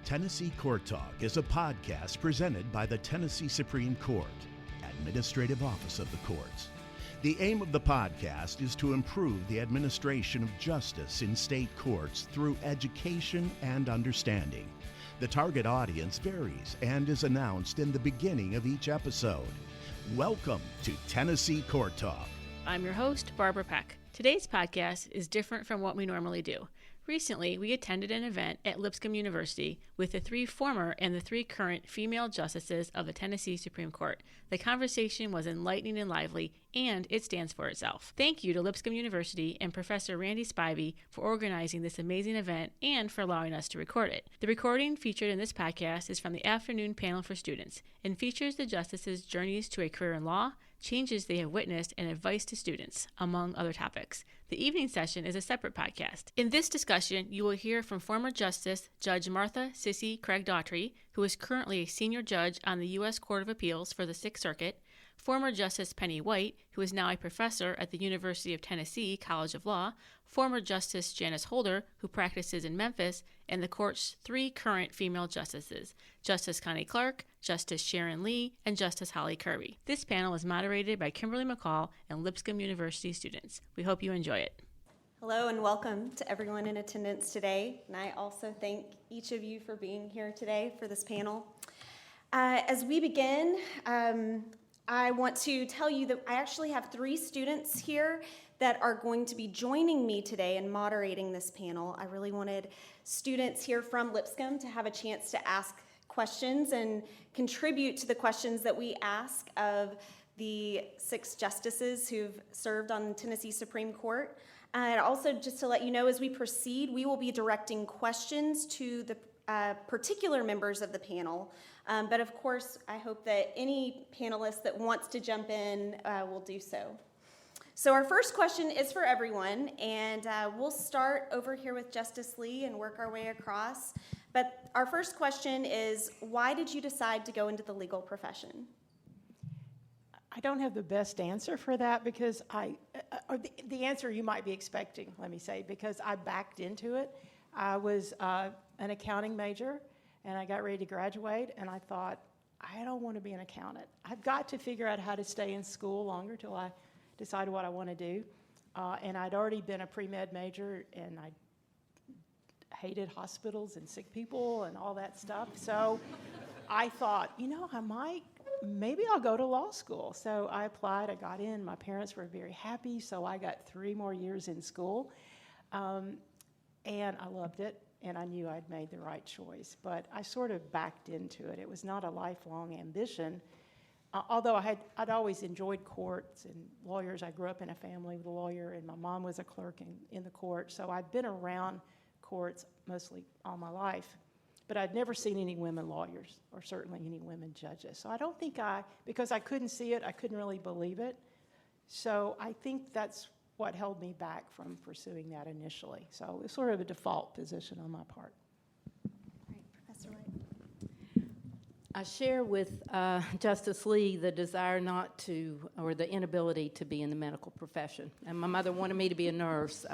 Tennessee Court Talk is a podcast presented by the Tennessee Supreme Court, Administrative Office of the Courts. The aim of the podcast is to improve the administration of justice in state courts through education and understanding. The target audience varies and is announced in the beginning of each episode. Welcome to Tennessee Court Talk. I'm your host, Barbara Peck. Today's podcast is different from what we normally do. Recently, we attended an event at Lipscomb University with the 3 former and the 3 current female justices of the Tennessee Supreme Court. The conversation was enlightening and lively, and it stands for itself. Thank you to Lipscomb University and Professor Randy Spivey for organizing this amazing event and for allowing us to record it. The recording featured in this podcast is from the afternoon panel for students and features the justices' journeys to a career in law, changes they have witnessed, and advice to students, among other topics. The evening session is a separate podcast. In this discussion, you will hear from former Justice Judge Martha Sissy Craig Daughtry, who is currently a senior judge on the U.S. Court of Appeals for the Sixth Circuit, former Justice Penny White, who is now a professor at the University of Tennessee College of Law, former Justice Janice Holder, who practices in Memphis, and the court's 3 current female justices, Justice Connie Clark, Justice Sharon Lee, and Justice Holly Kirby. This panel is moderated by Kimberly McCall and Lipscomb University students. We hope you enjoy it. Hello and welcome to everyone in attendance today, and I also thank each of you for being here today for this panel. As we begin, I want to tell you that I actually have 3 students here that are going to be joining me today in moderating this panel. I really wanted students here from Lipscomb to have a chance to ask questions and contribute to the questions that we ask of the 6 justices who've served on the Tennessee Supreme Court. And also, just to let you know, as we proceed, we will be directing questions to the particular members of the panel. But of course, I hope that any panelist that wants to jump in will do so. So our first question is for everyone, and we'll start over here with Justice Lee and work our way across. But our first question is, why did you decide to go into the legal profession? I don't have the best answer for that because the answer you might be expecting, let me say, because I backed into it. I was an accounting major, and I got ready to graduate, and I thought, I don't want to be an accountant. I've got to figure out how to stay in school longer till I decide what I want to do. And I'd already been a pre-med major, and I hated hospitals and sick people and all that stuff. So I thought, maybe I'll go to law school. So I applied, I got in, my parents were very happy, so I got 3 more years in school. And I loved it, and I knew I'd made the right choice. But I sort of backed into it. It was not a lifelong ambition. Although I'd always enjoyed courts and lawyers. I grew up in a family with a lawyer, and my mom was a clerk in the court. So I'd been around courts mostly all my life. But I'd never seen any women lawyers, or certainly any women judges. So I don't think because I couldn't see it, I couldn't really believe it. So I think that's what held me back from pursuing that initially. So it's sort of a default position on my part. All right, Professor White. I share with Justice Lee the desire or the inability to be in the medical profession. And my mother wanted me to be a nurse.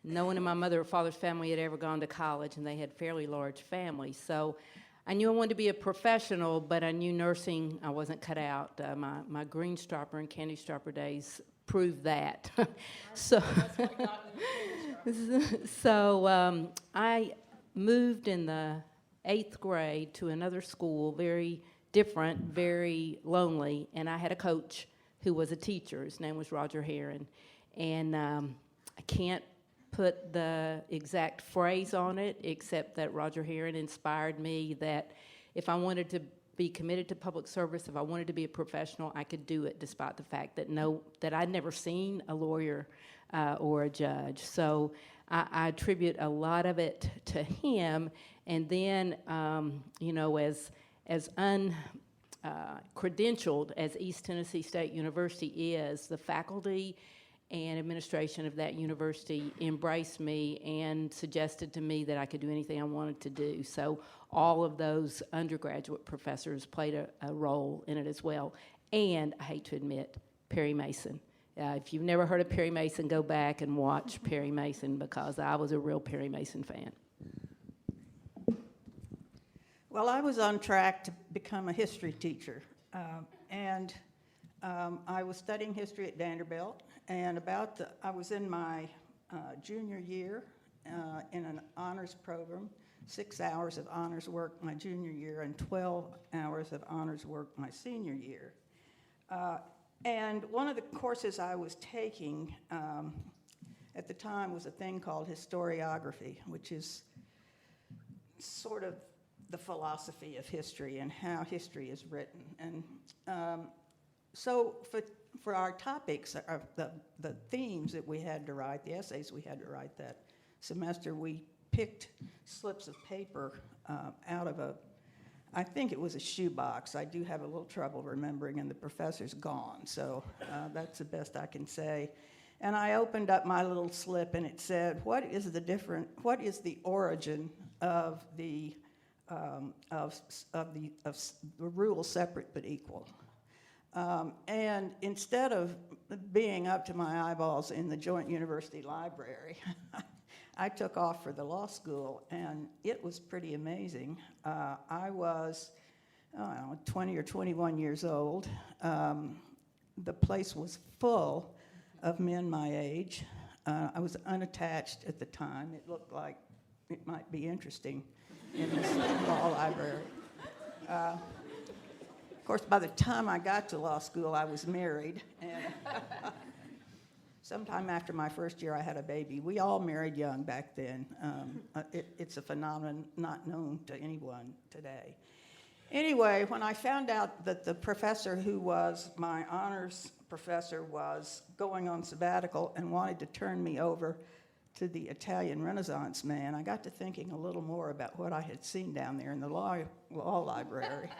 No one in my mother or father's family had ever gone to college, and they had fairly large families. So I knew I wanted to be a professional, but I knew nursing, I wasn't cut out. My green stropper and candy stropper days proved that. So I moved in the 8th grade to another school, very different, very lonely, and I had a coach who was a teacher. His name was Roger Herron, and I can't put the exact phrase on it, except that Roger Herron inspired me that if I wanted to be committed to public service, if I wanted to be a professional, I could do it, despite the fact that I'd never seen a lawyer or a judge. So I attribute a lot of it to him. And then, as uncredentialed as East Tennessee State University is, the faculty and administration of that university embraced me and suggested to me that I could do anything I wanted to do. So all of those undergraduate professors played a role in it as well. And I hate to admit, Perry Mason. If you've never heard of Perry Mason, go back and watch Perry Mason, because I was a real Perry Mason fan. Well, I was on track to become a history teacher, and I was studying history at Vanderbilt, and I was in my junior year in an honors program, 6 hours of honors work my junior year and 12 hours of honors work my senior year. And one of the courses I was taking at the time was a thing called historiography, which is sort of the philosophy of history and how history is written. And so for our topics, the themes that we had to write, the essays we had to write that semester, we picked slips of paper out of I think it was a shoebox. I do have a little trouble remembering, and the professor's gone, so that's the best I can say. And I opened up my little slip, and it said, what is the origin of the rule separate but equal? And instead of being up to my eyeballs in the Joint University Library, I took off for the law school, and it was pretty amazing. I was 20 or 21 years old. The place was full of men my age. I was unattached at the time. It looked like it might be interesting in this law library. Of course, by the time I got to law school, I was married, and sometime after my first year, I had a baby. We all married young back then. It's a phenomenon not known to anyone today. Anyway, when I found out that the professor who was my honors professor was going on sabbatical and wanted to turn me over to the Italian Renaissance man, I got to thinking a little more about what I had seen down there in the law library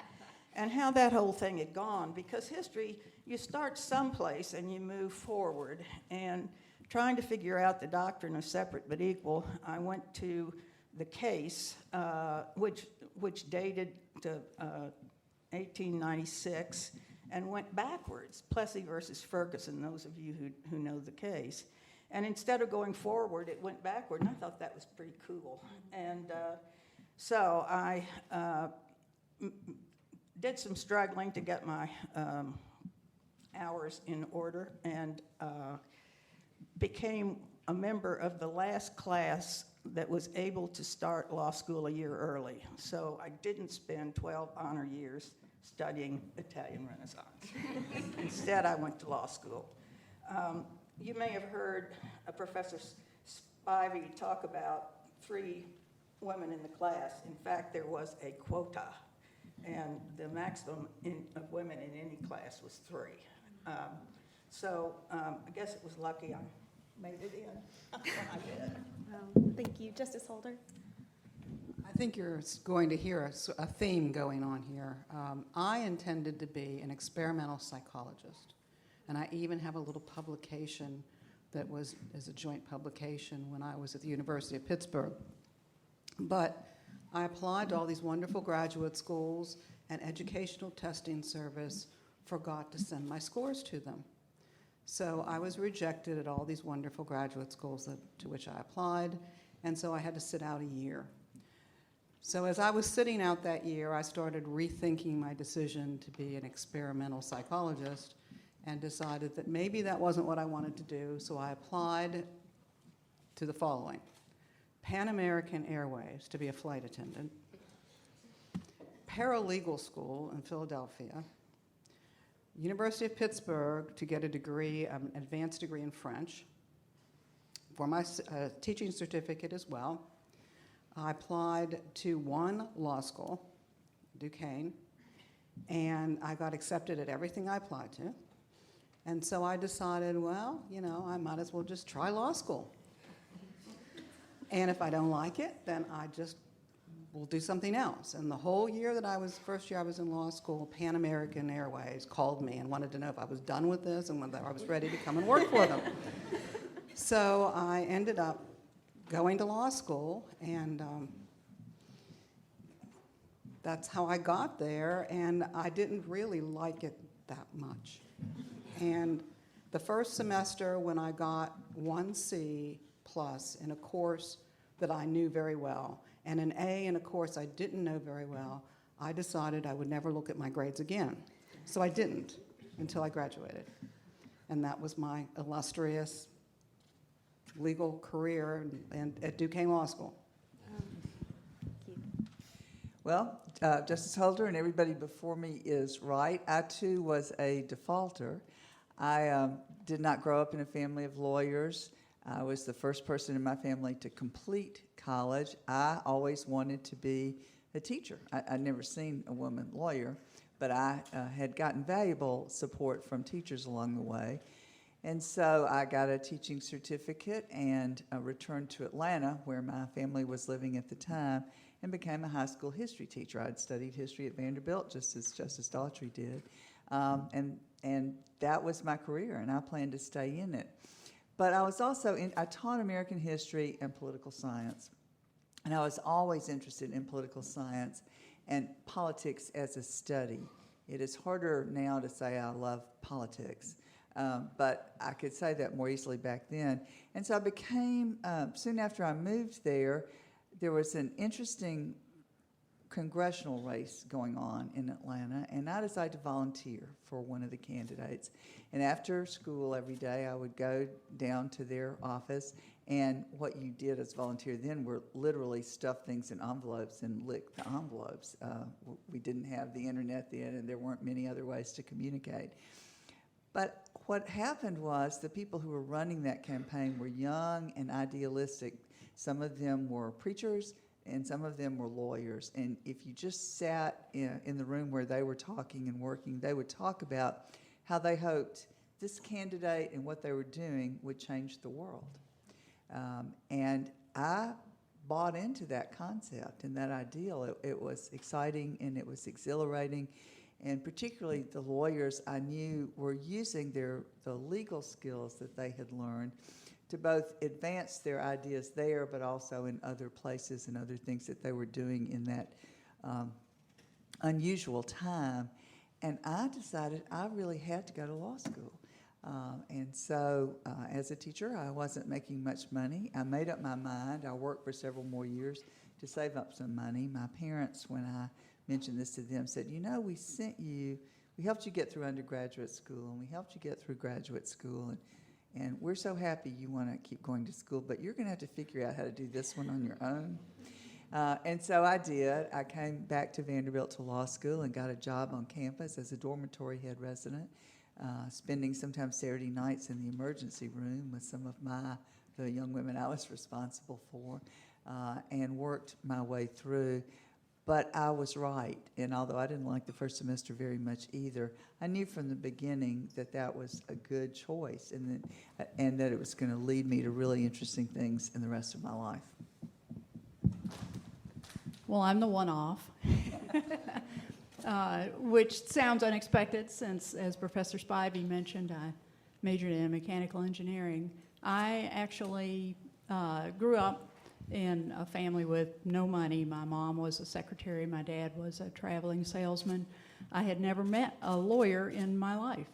and how that whole thing had gone, because history, you start someplace and you move forward. And trying to figure out the doctrine of separate but equal, I went to the case, which dated to 1896, and went backwards, Plessy versus Ferguson, those of you who know the case. And instead of going forward, it went backward, and I thought that was pretty cool. And so I did some struggling to get my hours in order, and became a member of the last class that was able to start law school a year early. So I didn't spend 12 honor years studying Italian Renaissance. Instead, I went to law school. You may have heard Professor Spivey talk about 3 women in the class. In fact, there was a quota, and the maximum of women in any class was 3. So I guess it was lucky I made it in when I did. Thank you. Justice Holder? I think you're going to hear a theme going on here. I intended to be an experimental psychologist, and I even have a little publication that was as a joint publication when I was at the University of Pittsburgh. But I applied to all these wonderful graduate schools, and Educational Testing Service forgot to send my scores to them. So I was rejected at all these wonderful graduate schools to which I applied, and so I had to sit out a year. So as I was sitting out that year, I started rethinking my decision to be an experimental psychologist and decided that maybe that wasn't what I wanted to do, so I applied to the following: Pan American Airways to be a flight attendant, paralegal school in Philadelphia, University of Pittsburgh to get a degree, an advanced degree in French, for my teaching certificate as well. I applied to one law school, Duquesne, and I got accepted at everything I applied to. And so I decided, well, I might as well just try law school. And if I don't like it, then I just will do something else. And the whole year first year I was in law school, Pan American Airways called me and wanted to know if I was done with this and whether I was ready to come and work for them. So I ended up going to law school, and that's how I got there, and I didn't really like it that much. And the first semester when I got 1C+ in a course that I knew very well, and an A in a course I didn't know very well, I decided I would never look at my grades again. So I didn't until I graduated. And that was my illustrious legal career and at Duquesne Law School. Well, Justice Holder and everybody before me is right. I, too, was a defaulter. I did not grow up in a family of lawyers. I was the first person in my family to complete college. I always wanted to be a teacher. I'd never seen a woman lawyer, but I had gotten valuable support from teachers along the way. And so I got a teaching certificate and returned to Atlanta, where my family was living at the time, and became a high school history teacher. I'd studied history at Vanderbilt, just as Justice Daughtry did. And that was my career, and I planned to stay in it. But I was also I taught American history and political science. And I was always interested in political science and politics as a study. It is harder now to say I love politics, but I could say that more easily back then. And so I became, soon after I moved there was an interesting congressional race going on in Atlanta, and I decided to volunteer for one of the candidates. And after school every day, I would go down to their office, and what you did as volunteer then were literally stuff things in envelopes and lick the envelopes. We didn't have the internet then, and there weren't many other ways to communicate. But what happened was the people who were running that campaign were young and idealistic. Some of them were preachers, and some of them were lawyers. And if you just sat in the room where they were talking and working, they would talk about how they hoped this candidate and what they were doing would change the world. And I bought into that concept and that ideal. It was exciting and it was exhilarating. And particularly the lawyers I knew were using the legal skills that they had learned to both advance their ideas there, but also in other places and other things that they were doing in that unusual time. And I decided I really had to go to law school. And so as a teacher, I wasn't making much money. I made up my mind. I worked for several more years to save up some money. My parents, when I mentioned this to them, said, you know, we helped you get through undergraduate school, and we helped you get through graduate school, and we're so happy you want to keep going to school, but you're going to have to figure out how to do this one on your own. And so I did. I came back to Vanderbilt to law school and got a job on campus as a dormitory head resident, spending sometimes Saturday nights in the emergency room with some of the young women I was responsible for, and worked my way through. But I was right, and although I didn't like the first semester very much either, I knew from the beginning that that was a good choice and that it was going to lead me to really interesting things in the rest of my life. Well, I'm the one-off, which sounds unexpected since, as Professor Spivey mentioned, I majored in mechanical engineering. I actually grew up in a family with no money. My mom was a secretary. My dad was a traveling salesman. I had never met a lawyer in my life,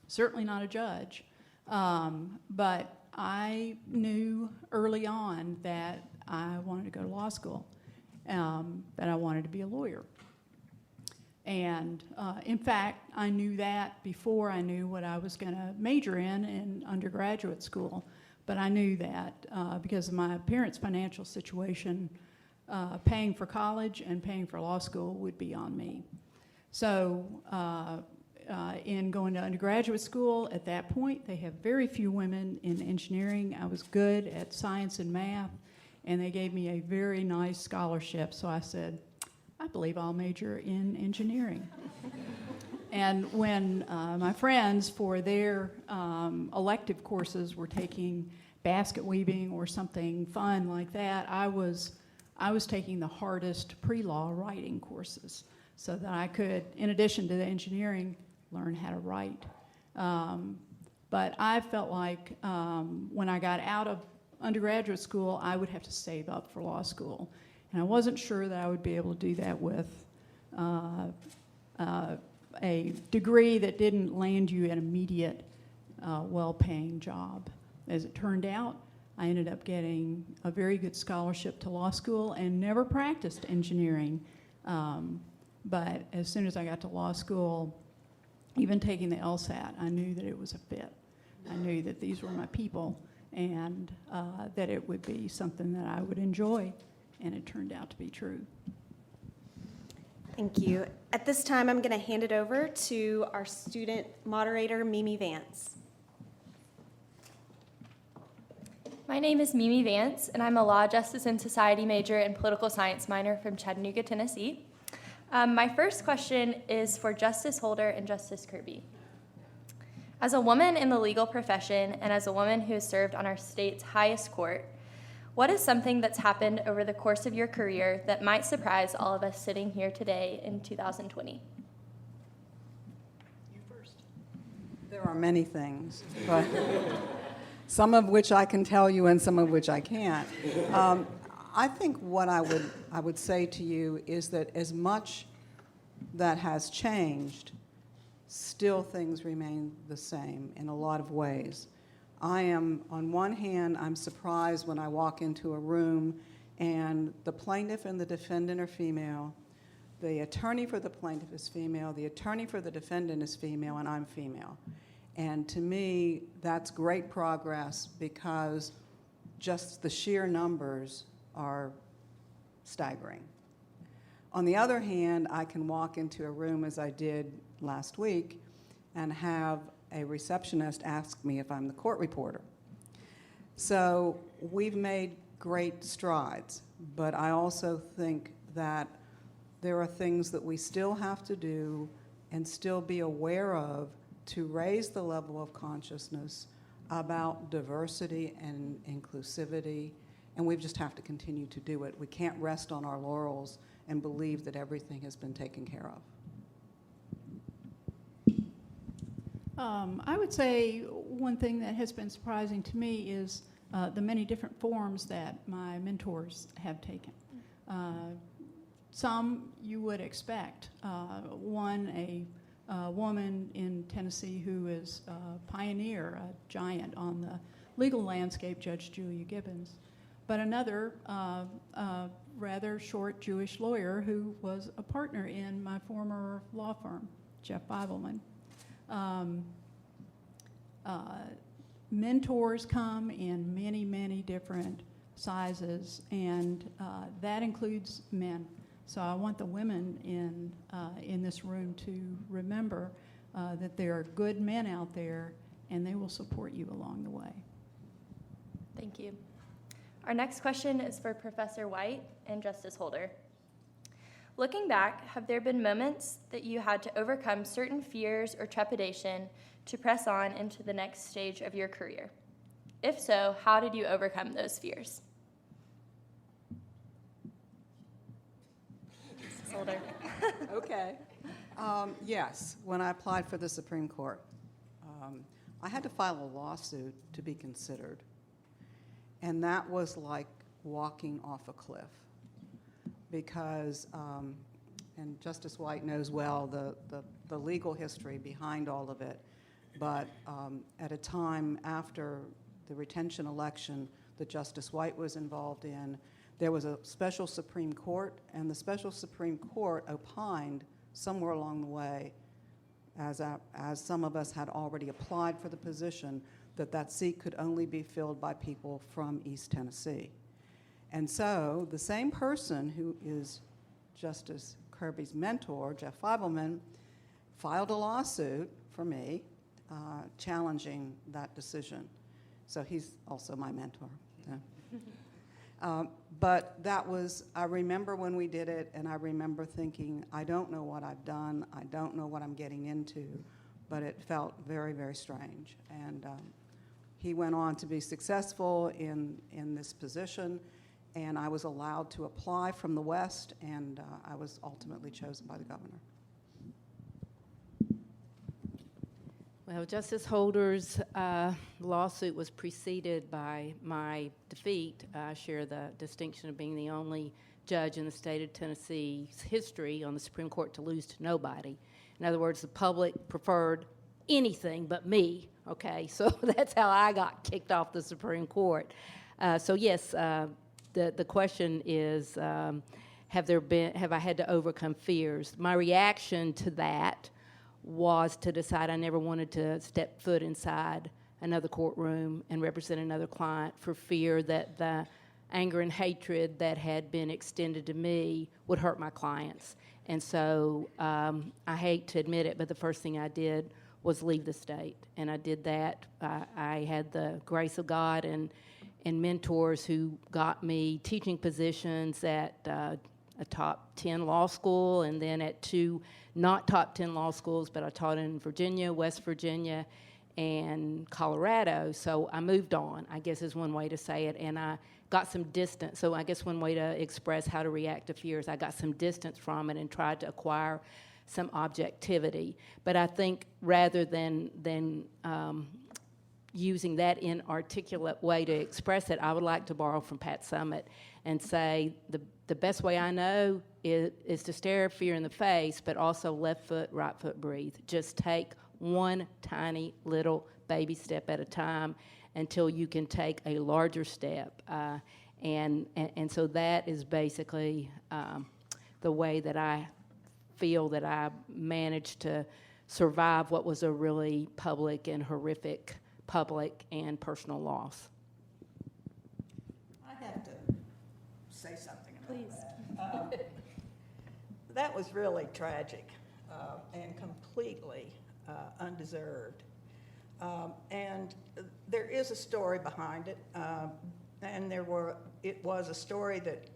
certainly not a judge. But I knew early on that I wanted to go to law school, that I wanted to be a lawyer. And in fact, I knew that before I knew what I was going to major in undergraduate school. But I knew that because of my parents' financial situation, paying for college and paying for law school would be on me. So in going to undergraduate school, at that point, they have very few women in engineering. I was good at science and math, and they gave me a very nice scholarship. So I said, I believe I'll major in engineering. And when my friends, for their elective courses, were taking basket weaving or something fun like that, I was taking the hardest pre-law writing courses so that I could, in addition to the engineering, learn how to write. But I felt like when I got out of undergraduate school, I would have to save up for law school. And I wasn't sure that I would be able to do that with a degree that didn't land you an immediate, well-paying job. As it turned out, I ended up getting a very good scholarship to law school and never practiced engineering. But as soon as I got to law school, even taking the LSAT, I knew that it was a fit. I knew that these were my people and that it would be something that I would enjoy, and it turned out to be true. Thank you. At this time, I'm going to hand it over to our student moderator, Mimi Vance. My name is Mimi Vance, and I'm a Law, Justice, and Society major and political science minor from Chattanooga, Tennessee. My first question is for Justice Holder and Justice Kirby. As a woman in the legal profession and as a woman who has served on our state's highest court, what is something that's happened over the course of your career that might surprise all of us sitting here today in 2020? You first. There are many things, but some of which I can tell you and some of which I can't. I think what I would say to you is that as much that has changed, still things remain the same in a lot of ways. I am, on one hand, I'm surprised when I walk into a room and the plaintiff and the defendant are female, the attorney for the plaintiff is female, the attorney for the defendant is female, and I'm female. And to me, that's great progress because just the sheer numbers are staggering. On the other hand, I can walk into a room, as I did last week, and have a receptionist ask me if I'm the court reporter. So we've made great strides, but I also think that there are things that we still have to do and still be aware of to raise the level of consciousness about diversity and inclusivity, and we just have to continue to do it. We can't rest on our laurels and believe that everything has been taken care of. I would say one thing that has been surprising to me is the many different forms that my mentors have taken. Some you would expect. One, a woman in Tennessee who is a pioneer, a giant on the legal landscape, Judge Julia Gibbons. But another, rather short Jewish lawyer who was a partner in my former law firm, Jeff Bibelman. Mentors come in many, many different sizes, and that includes men. So I want the women in this room to remember that there are good men out there, and they will support you along the way. Thank you. Our next question is for Professor White and Justice Holder. Looking back, have there been moments that you had to overcome certain fears or trepidation to press on into the next stage of your career? If so, how did you overcome those fears? Justice Holder. Okay. Yes, when I applied for the Supreme Court, I had to file a lawsuit to be considered. And that was like walking off a cliff because, and Justice White knows well the legal history behind all of it, but at a time after the retention election that Justice White was involved in, there was a special Supreme Court, and the special Supreme Court opined somewhere along the way, as some of us had already applied for the position, that seat could only be filled by people from East Tennessee. And so the same person who is Justice Kirby's mentor, Jeff Bibelman, filed a lawsuit for me challenging that decision. So he's also my mentor. Yeah. But that was, I remember when we did it, and I remember thinking, I don't know what I've done, I don't know what I'm getting into, but it felt very, very strange. And he went on to be successful in this position, and I was allowed to apply from the West, and I was ultimately chosen by the governor. Well, Justice Holder's lawsuit was preceded by my defeat. I share the distinction of being the only judge in the state of Tennessee's history on the Supreme Court to lose to nobody. In other words, the public preferred anything but me, okay? So that's how I got kicked off the Supreme Court. So yes, the question is, have I had to overcome fears? My reaction to that was to decide I never wanted to step foot inside another courtroom and represent another client for fear that the anger and hatred that had been extended to me would hurt my clients. And so I hate to admit it, but the first thing I did was leave the state. And I did that. I had the grace of God and mentors who got me teaching positions at a top 10 law school, and then at 2 not top 10 law schools, but I taught in Virginia, West Virginia, and Colorado. So I moved on, I guess is one way to say it, and I got some distance. So I guess one way to express how to react to fears, I got some distance from it and tried to acquire some objectivity. But I think rather than using that inarticulate way to express it, I would like to borrow from Pat Summitt and say the best way I know is to stare fear in the face, but also left foot, right foot, breathe. Just take one tiny little baby step at a time until you can take a larger step. And so that is basically the way that I feel that I managed to survive what was a really public and horrific public and personal loss. I have to say something about Please. that. That was really tragic and completely undeserved. And there is a story behind it, and it was a story that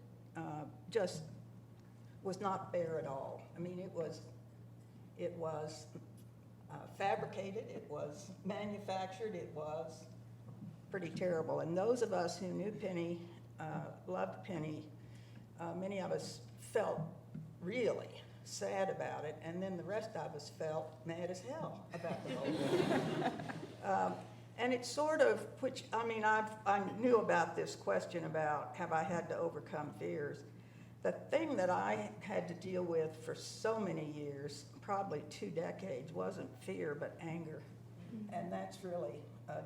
just was not fair at all. I mean, it was fabricated, it was manufactured, it was pretty terrible. And those of us who knew Penny, loved Penny, many of us felt really sad about it, and then the rest of us felt mad as hell about the whole thing. And it sort of, I knew about this question about have I had to overcome fears. The thing that I had to deal with for so many years, probably 2 decades, wasn't fear but anger. And that's really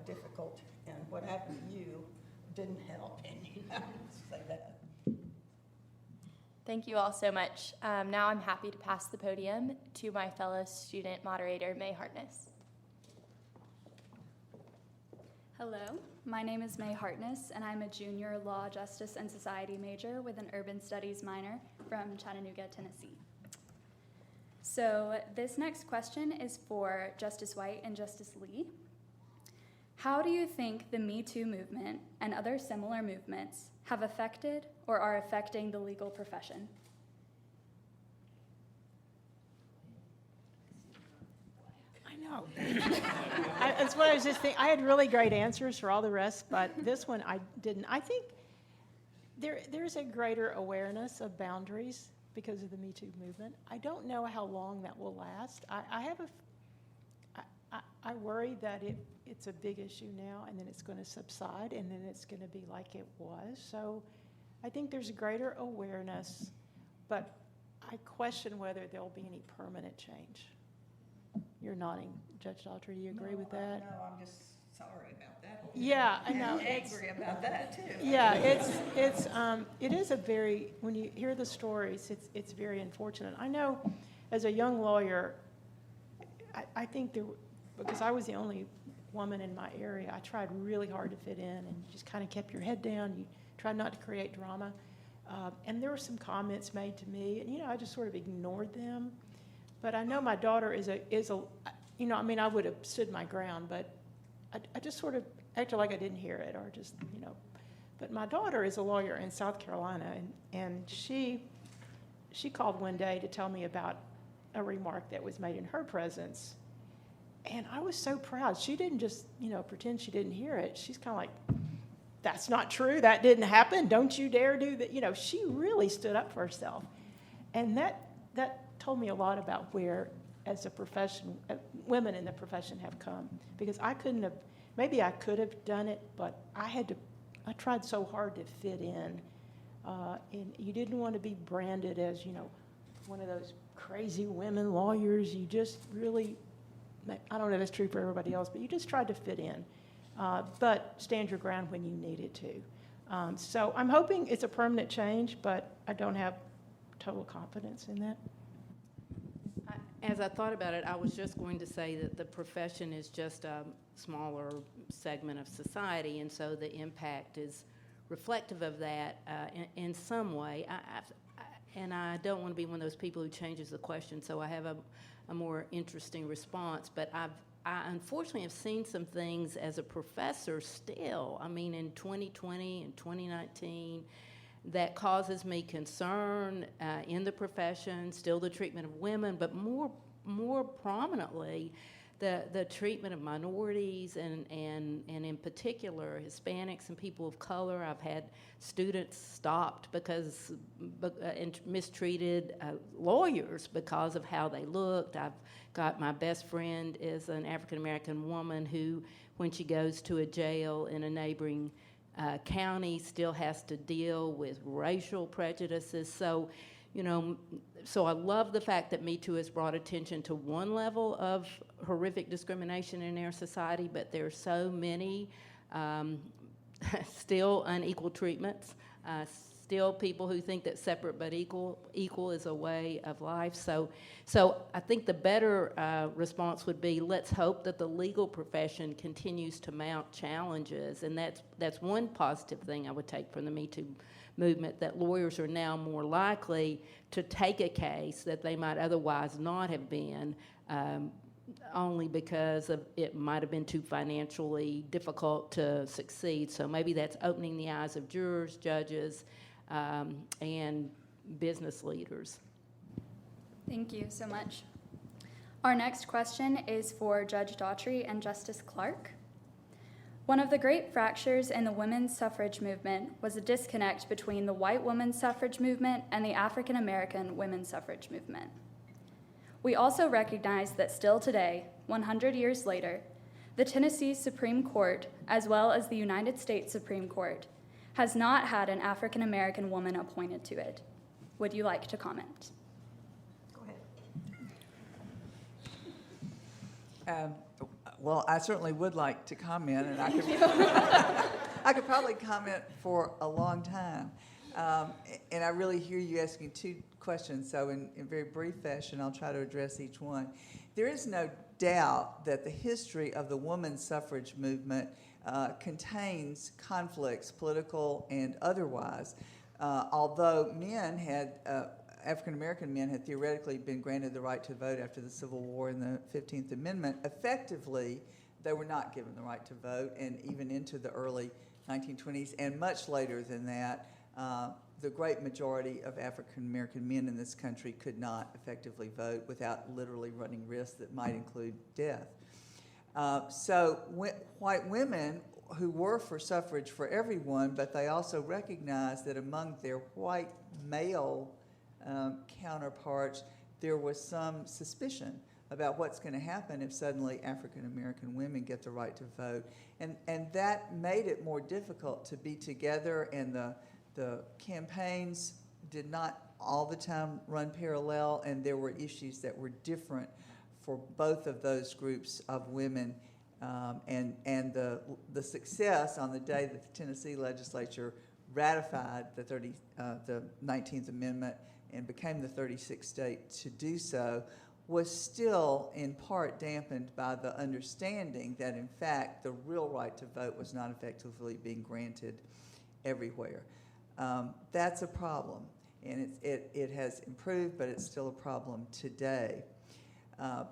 difficult. And what happened to you didn't help. And you have to say that. Thank you all so much. Now I'm happy to pass the podium to my fellow student moderator, May Hartness. Hello, my name is May Hartness, and I'm a junior law, justice, and society major with an urban studies minor from Chattanooga, Tennessee. So this next question is for Justice White and Justice Lee. How do you think the Me Too movement and other similar movements have affected or are affecting the legal profession? I know. That's what I was just thinking. I had really great answers for all the rest, but this one I didn't. I think there's a greater awareness of boundaries because of the Me Too movement. I don't know how long that will last. I worry that it's a big issue now, and then it's going to subside, and then it's going to be like it was. So I think there's a greater awareness, but I question whether there'll be any permanent change. You're nodding, Judge Daughtry. Do you agree with that? No, I'm just sorry about that. Yeah, I know. I'm angry about that too. Yeah, it is a very, when you hear the stories, it's very unfortunate. I know, as a young lawyer, I think because I was the only woman in my area, I tried really hard to fit in, and you just kind of kept your head down. You tried not to create drama, and there were some comments made to me, and I just sort of ignored them. But I know my daughter is a I would have stood my ground, but I just sort of acted like I didn't hear it, or just, But my daughter is a lawyer in South Carolina, and she called one day to tell me about a remark that was made in her presence, and I was so proud. She didn't just, pretend she didn't hear it. She's kind of like, that's not true, that didn't happen, don't you dare do that. She really stood up for herself, and that told me a lot about where, as a profession, women in the profession have come, because maybe I could have done it, but I tried so hard to fit in, and you didn't want to be branded as, one of those crazy women lawyers. You just really, I don't know if that's true for everybody else, but you just tried to fit in, but stand your ground when you needed to. So I'm hoping it's a permanent change, but I don't have total confidence in that. As I thought about it, I was just going to say that the profession is just a smaller segment of society, and so the impact is reflective of that in some way. And I don't want to be one of those people who changes the question, so I have a more interesting response. But I unfortunately have seen some things as a professor still, I mean, in 2020 and 2019, that causes me concern in the profession, still the treatment of women, but more prominently, the treatment of minorities and in particular Hispanics and people of color. I've had students stopped and mistreated lawyers because of how they looked. I've got my best friend is an African American woman who, when she goes to a jail in a neighboring county, still has to deal with racial prejudices. So, so I love the fact that Me Too has brought attention to one level of horrific discrimination in our society, but there are so many still unequal treatments, still people who think that separate but equal is a way of life. So I think the better response would be, let's hope that the legal profession continues to mount challenges, and that's one positive thing I would take from the Me Too movement, that lawyers are now more likely to take a case that they might otherwise not have been, only because of it might have been too financially difficult to succeed. So maybe that's opening the eyes of jurors, judges, and business leaders. Thank you so much. Our next question is for Judge Daughtry and Justice Clark. One of the great fractures in the women's suffrage movement was a disconnect between the white women's suffrage movement and the African American women's suffrage movement. We also recognize that still today, 100 years later, the Tennessee Supreme Court, as well as the United States Supreme Court, has not had an African American woman appointed to it. Would you like to comment? Go ahead. Well, I certainly would like to comment, and I could probably comment for a long time. And I really hear you asking two questions, so in very brief fashion, I'll try to address each one. There is no doubt that the history of the women's suffrage movement contains conflicts, political and otherwise. Although African American men had theoretically been granted the right to vote after the Civil War and the 15th Amendment, effectively they were not given the right to vote, and even into the early 1920s and much later than that, the great majority of African American men in this country could not effectively vote without literally running risks that might include death. So white women who were for suffrage for everyone, but they also recognized that among their white male counterparts, there was some suspicion about what's going to happen if suddenly African American women get the right to vote. And that made it more difficult to be together, and the campaigns did not all the time run parallel, and there were issues that were different for both of those groups of women. And the success on the day that the Tennessee legislature ratified the 19th Amendment and became the 36th state to do so was still in part dampened by the understanding that, in fact, the real right to vote was not effectively being granted everywhere. That's a problem, and it has improved, but it's still a problem today.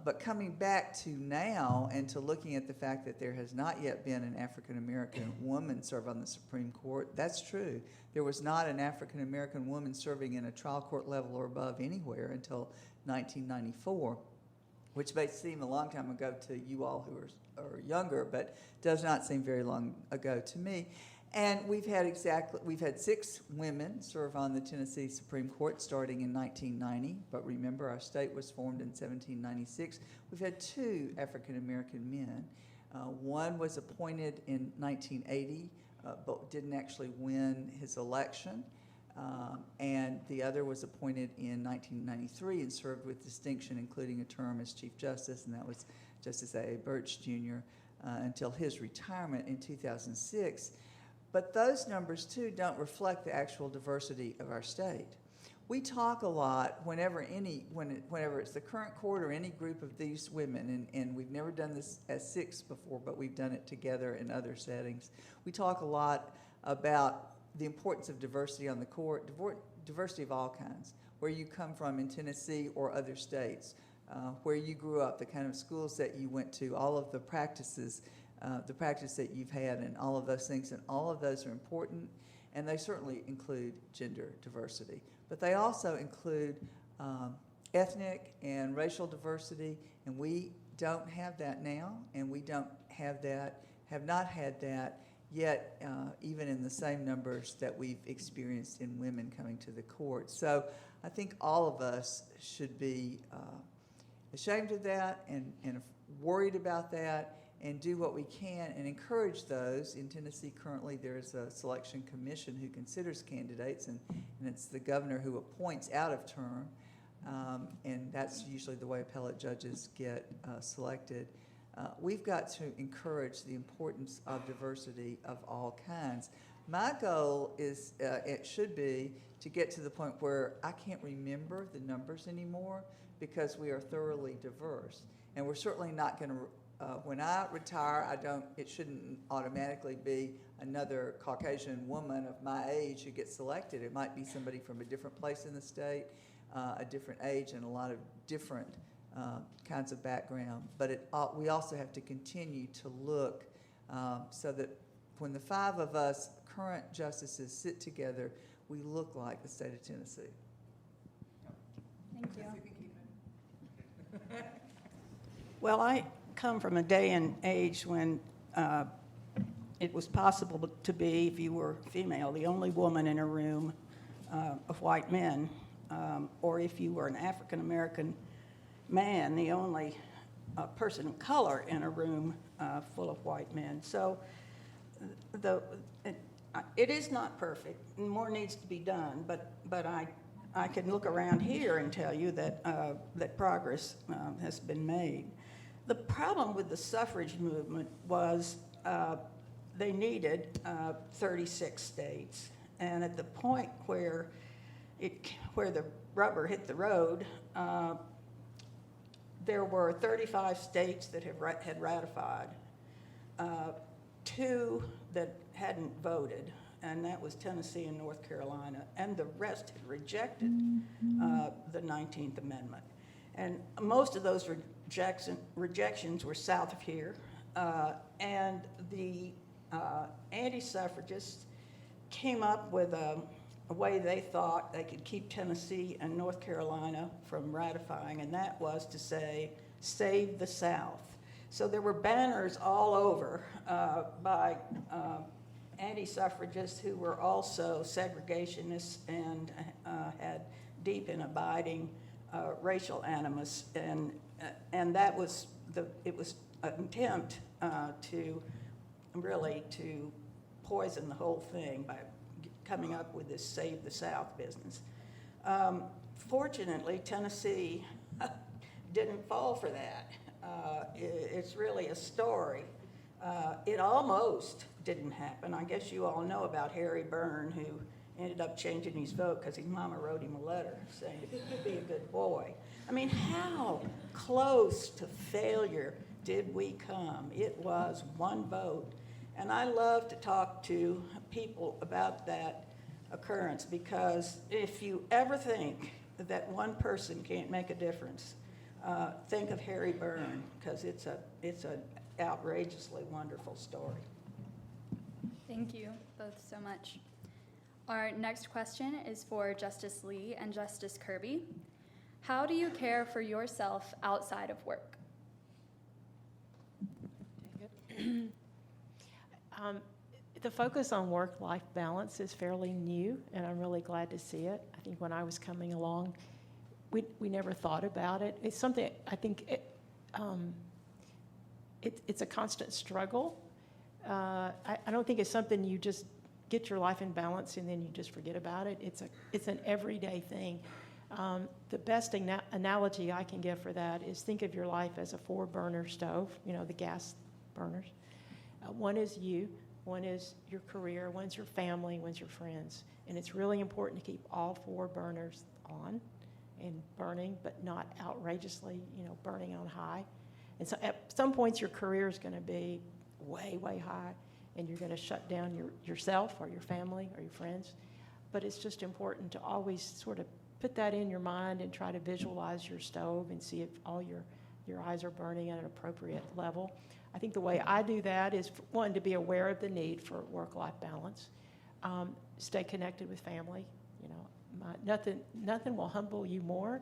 But coming back to now and to looking at the fact that there has not yet been an African American woman serve on the Supreme Court, that's true. There was not an African American woman serving in a trial court level or above anywhere until 1994, which may seem a long time ago to you all who are younger, but does not seem very long ago to me. And we've had 6 women serve on the Tennessee Supreme Court starting in 1990, but remember our state was formed in 1796. We've had 2 African American men. One was appointed in 1980, but didn't actually win his election. And the other was appointed in 1993 and served with distinction, including a term as Chief Justice, and that was Justice A.A. Birch, Jr., until his retirement in 2006. But those numbers, too, don't reflect the actual diversity of our state. We talk a lot whenever it's the current court or any group of these women, and we've never done this as six before, but we've done it together in other settings. We talk a lot about the importance of diversity on the court, diversity of all kinds, where you come from in Tennessee or other states, where you grew up, the kind of schools that you went to, all of the practices, the practice that you've had, and all of those things, and all of those are important, and they certainly include gender diversity. But they also include ethnic and racial diversity, and we don't have that now, and we don't have that, have not had that yet, even in the same numbers that we've experienced in women coming to the court. So I think all of us should be ashamed of that and worried about that, and do what we can and encourage those. In Tennessee currently there's a selection commission who considers candidates, and it's the governor who appoints out of term, and that's usually the way appellate judges get selected. We've got to encourage the importance of diversity of all kinds. My goal is, it should be, to get to the point where I can't remember the numbers anymore, because we are thoroughly diverse. And we're certainly not going to, when I retire, it shouldn't automatically be another Caucasian woman of my age who gets selected. It might be somebody from a different place in the state, a different age, and a lot of different kinds of background. But we also have to continue to look so that when the five of us current justices sit together, we look like the state of Tennessee. Thank you. Well, I come from a day and age when it was possible to be, if you were female, the only woman in a room of white men, or if you were an African American man, the only person of color in a room full of white men. So it is not perfect, and more needs to be done, but I can look around here and tell you that that progress has been made. The problem with the suffrage movement was they needed 36 states, and at the point where the rubber hit the road, there were 35 states that had ratified, 2 that hadn't voted, and that was Tennessee and North Carolina, and the rest had rejected the 19th Amendment. And most of those rejections were south of here, and the anti-suffragists came up with a way they thought they could keep Tennessee and North Carolina from ratifying, and that was to say, save the South. So there were banners all over by anti-suffragists who were also segregationists and had deep and abiding racial animus, and that was it was an attempt to poison the whole thing by coming up with this Save the South business. Fortunately, Tennessee didn't fall for that. It's really a story. It almost didn't happen. I guess you all know about Harry Byrne, who ended up changing his vote because his mama wrote him a letter saying he'd be a good boy. I mean, how close to failure did we come? It was one vote. And I love to talk to people about that occurrence, because if you ever think that one person can't make a difference, think of Harry Byrne, because it's an outrageously wonderful story. Thank you both so much. Our next question is for Justice Lee and Justice Kirby. How do you care for yourself outside of work? The focus on work-life balance is fairly new, and I'm really glad to see it. I think when I was coming along, we never thought about it. It's something, I think, it's a constant struggle. I don't think it's something you just get your life in balance and then you just forget about it. It's an everyday thing. The best analogy I can give for that is think of your life as a 4-burner stove, the gas burners. One is you, One is your career, one's your family, one's your friends. And it's really important to keep all 4 burners on and burning, but not outrageously, burning on high. And so at some points your career is going to be way, way high, and you're going to shut down yourself or your family or your friends. But it's just important to always sort of put that in your mind and try to visualize your stove and see if all your eyes are burning at an appropriate level. I think the way I do that is, one, to be aware of the need for work-life balance. Stay connected with family. Nothing will humble you more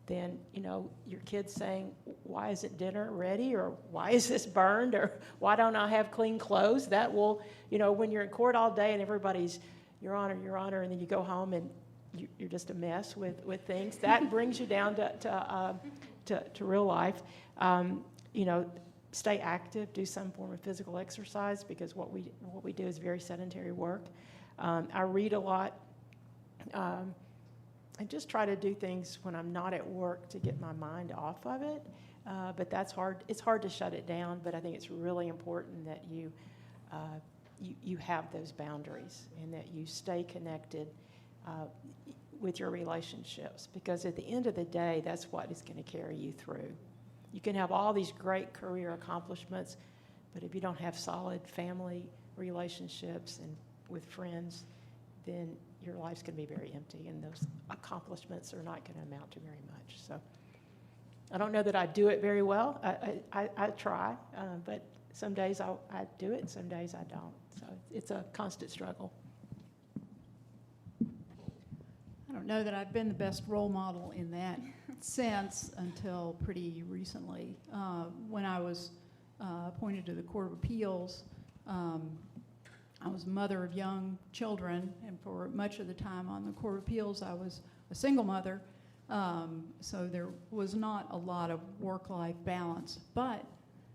than your kids saying, "Why isn't dinner ready?" or "Why is this burned?" or "Why don't I have clean clothes?" That will, when you're in court all day and everybody's "Your Honor," and then you go home and you're just a mess with things. That brings you down to real life. Stay active, do some form of physical exercise, because what we do is very sedentary work. I read a lot. I just try to do things when I'm not at work to get my mind off of it, but that's hard. It's hard to shut it down, but I think it's really important that you have those boundaries and that you stay connected with your relationships, because at the end of the day, that's what is going to carry you through. You can have all these great career accomplishments, but if you don't have solid family relationships and with friends, then your life's going to be very empty, and those accomplishments are not going to amount to very much. So I don't know that I do it very well. I try, but some days I do it, and some days I don't. So it's a constant struggle. I don't know that I've been the best role model in that sense until pretty recently. When I was appointed to the Court of Appeals, I was a mother of young children, and for much of the time on the Court of Appeals, I was a single mother, so there was not a lot of work-life balance. But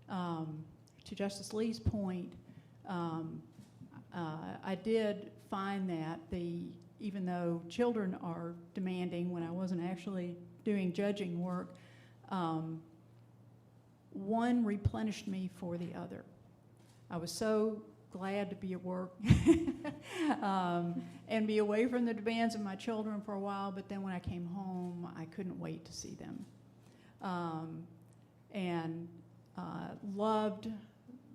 to Justice Lee's point, I did find that even though children are demanding, when I wasn't actually doing judging work, one replenished me for the other. I was so glad to be at work and be away from the demands of my children for a while, but then when I came home, I couldn't wait to see them. And loved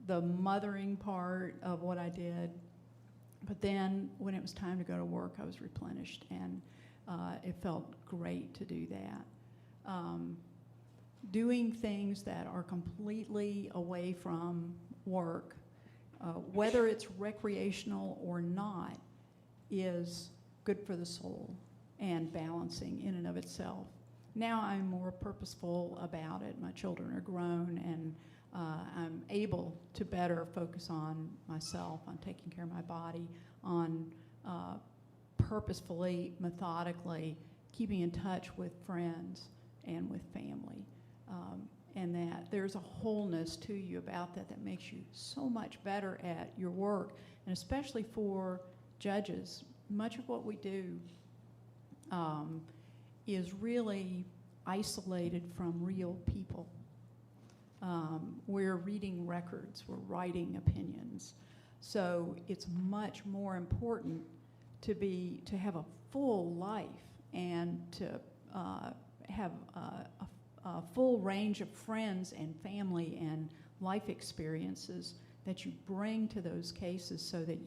the mothering part of what I did, but then when it was time to go to work, I was replenished, and it felt great to do that. Doing things that are completely away from work, whether it's recreational or not, is good for the soul and balancing in and of itself. Now I'm more purposeful about it. My children are grown, and I'm able to better focus on myself, on taking care of my body, on purposefully, methodically keeping in touch with friends and with family. And that there's a wholeness to you about that makes you so much better at your work, and especially for judges. Much of what we do is really isolated from real people. We're reading records, we're writing opinions. So it's much more important to have a full life and to have a full range of friends and family and life experiences that you bring to those cases, so that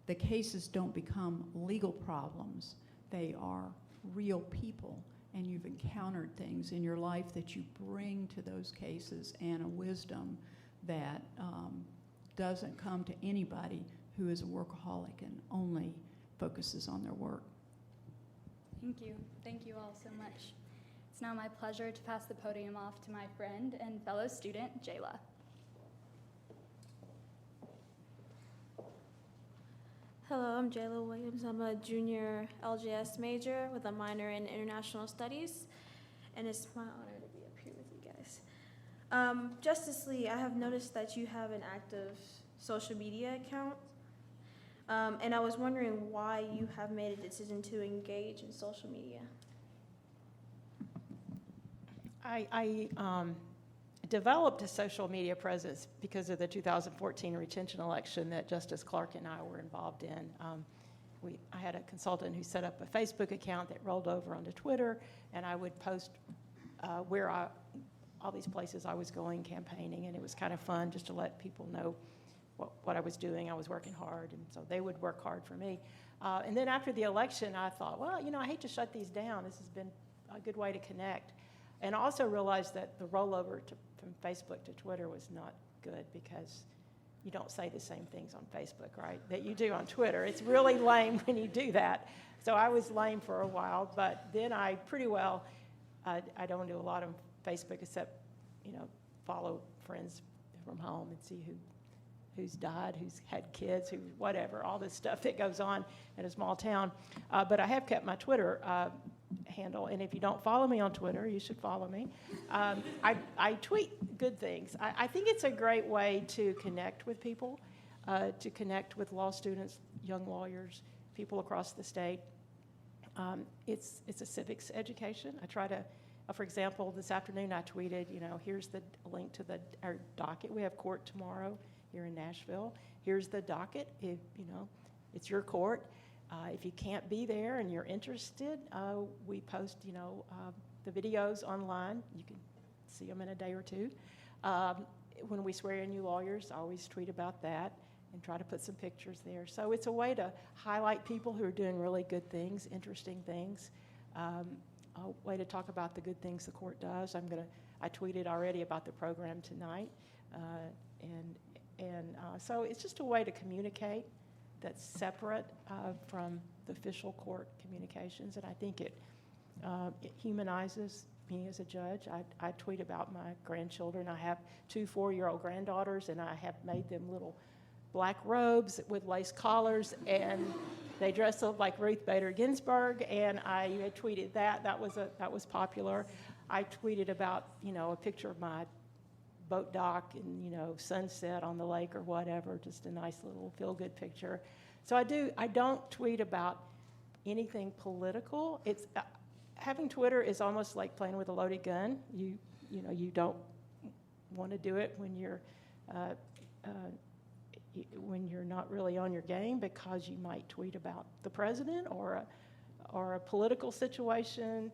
the cases don't become legal problems. They are real people, and you've encountered things in your life that you bring to those cases, and a wisdom that doesn't come to anybody who is a workaholic and only focuses on their work. Thank you. Thank you all so much. It's now my pleasure to pass the podium off to my friend and fellow student, Jayla. Hello, I'm Jayla Williams. I'm a junior LJS major with a minor in international studies, and it's my honor to be up here with you guys. Justice Lee, I have noticed that you have an active social media account, and I was wondering why you have made a decision to engage in social media. I developed a social media presence because of the 2014 retention election that Justice Clark and I were involved in. I had a consultant who set up a Facebook account that rolled over onto Twitter, and I would post all these places I was going campaigning, and it was kind of fun just to let people know what I was doing. I was working hard, and so they would work hard for me. And then after the election, I thought, well, I hate to shut these down. This has been a good way to connect. And I also realized that the rollover from Facebook to Twitter was not good because you don't say the same things on Facebook, right, that you do on Twitter. It's really lame when you do that. So I was lame for a while, but then I pretty well, I don't do a lot on Facebook except, follow friends from home and see who's died, who's had kids, who whatever, all this stuff that goes on in a small town. But I have kept my Twitter handle, and if you don't follow me on Twitter, you should follow me. I tweet good things. I think it's a great way to connect with people, to connect with law students, young lawyers, people across the state. It's a civics education. I try to, for example, this afternoon I tweeted, here's the link to our docket. We have court tomorrow here in Nashville. Here's the docket. If it's your court. If you can't be there and you're interested, we post, the videos online. You can see them in a day or two. When we swear in new lawyers, I always tweet about that and try to put some pictures there. So it's a way to highlight people who are doing really good things, interesting things. A way to talk about the good things the court does. I tweeted already about the program tonight, so it's just a way to communicate that's separate from the official court communications, and I think it humanizes me as a judge. I tweet about my grandchildren. I have 2 4-year-old granddaughters, and I have made them little black robes with lace collars, and they dress up like Ruth Bader Ginsburg, and I had tweeted that. That was popular. I tweeted about, a picture of my boat dock and, sunset on the lake or whatever, just a nice little feel-good picture. So I don't tweet about anything political. It's having Twitter is almost like playing with a loaded gun. You don't want to do it when you're not really on your game, because you might tweet about the president or a political situation.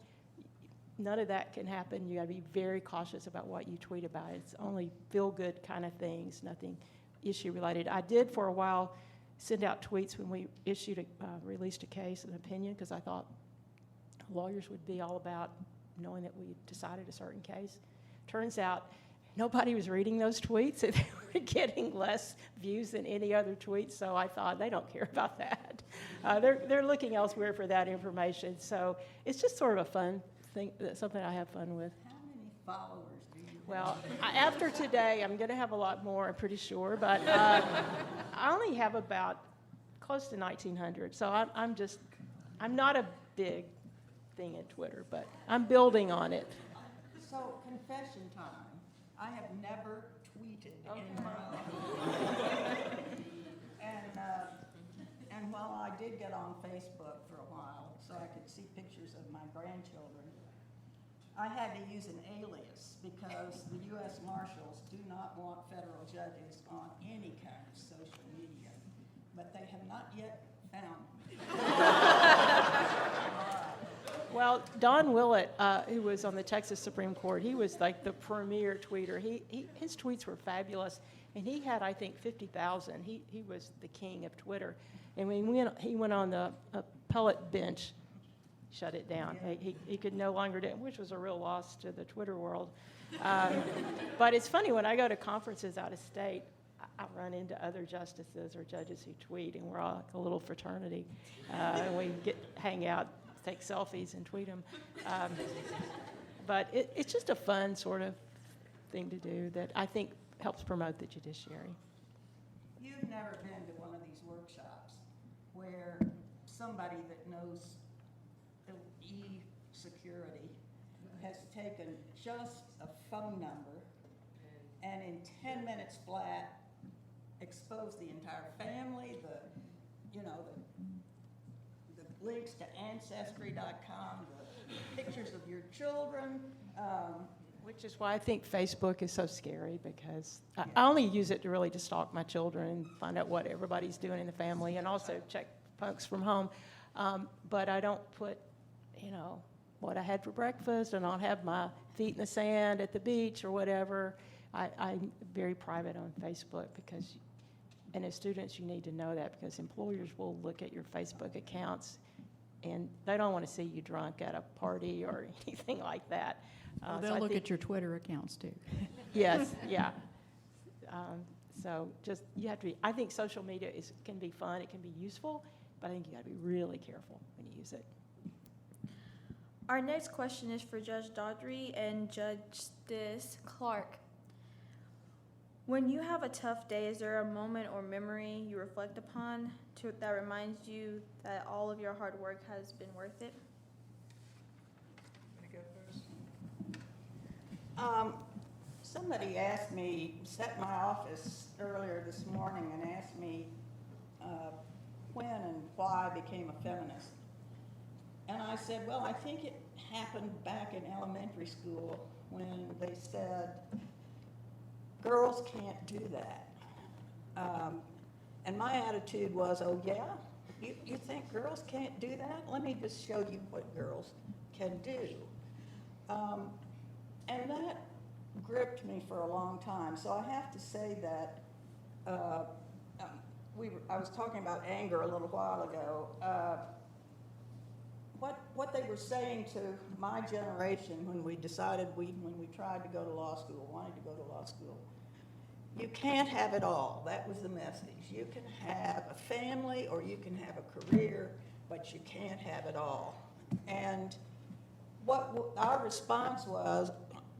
None of that can happen. You got to be very cautious about what you tweet about. It's only feel-good kind of things, nothing issue-related. I did for a while send out tweets when we released a case, an opinion, because I thought lawyers would be all about knowing that we decided a certain case. Turns out nobody was reading those tweets, and they were getting less views than any other tweet, so I thought they don't care about that. They're looking elsewhere for that information. So it's just sort of a fun thing, something I have fun with. How many followers do you have? Well, after today, I'm going to have a lot more, I'm pretty sure, but I only have about close to 1,900, so I'm not a big thing at Twitter, but I'm building on it. So, confession time. I have never tweeted in my life. And while I did get on Facebook for a while so I could see pictures of my grandchildren, I had to use an alias because the U.S. Marshals do not want federal judges on any kind of social media, but they have not yet found me. Well, Don Willett, who was on the Texas Supreme Court, he was like the premier tweeter. His tweets were fabulous, and he had, I think, 50,000. He was the king of Twitter. And when he went on the appellate bench, shut it down. He could no longer do it, which was a real loss to the Twitter world. But it's funny, when I go to conferences out of state, I run into other justices or judges who tweet, and we're all like a little fraternity. And we hang out, take selfies, and tweet them. But it's just a fun sort of thing to do that I think helps promote the judiciary. You've never been to one of these workshops where somebody that knows e-security has taken just a phone number and in 10 minutes flat exposed the entire family, the links to Ancestry.com, the pictures of your children. Which is why I think Facebook is so scary, because I only use it to stalk my children and find out what everybody's doing in the family, and also check punks from home. But I don't put, what I had for breakfast, and I'll have my feet in the sand at the beach or whatever. I'm very private on Facebook and as students, you need to know that, because employers will look at your Facebook accounts and they don't want to see you drunk at a party or anything like that. Well, they'll look at your Twitter accounts too. Yes, yeah. So just, you have to be, I think social media can be fun, it can be useful, but I think you got to be really careful when you use it. Our next question is for Judge Daughtry and Justice Clark. When you have a tough day, is there a moment or memory you reflect upon that reminds you that all of your hard work has been worth it? Somebody asked me, sat in my office earlier this morning and asked me when and why I became a feminist. And I said, well, I think it happened back in elementary school when they said, girls can't do that. And my attitude was, oh yeah? You think girls can't do that? Let me just show you what girls can do. And that gripped me for a long time. So I have to say that I was talking about anger a little while ago. What they were saying to my generation when we decided when we tried to go to law school, wanted to go to law school, you can't have it all. That was the message. You can have a family or you can have a career, but you can't have it all. And what our response was,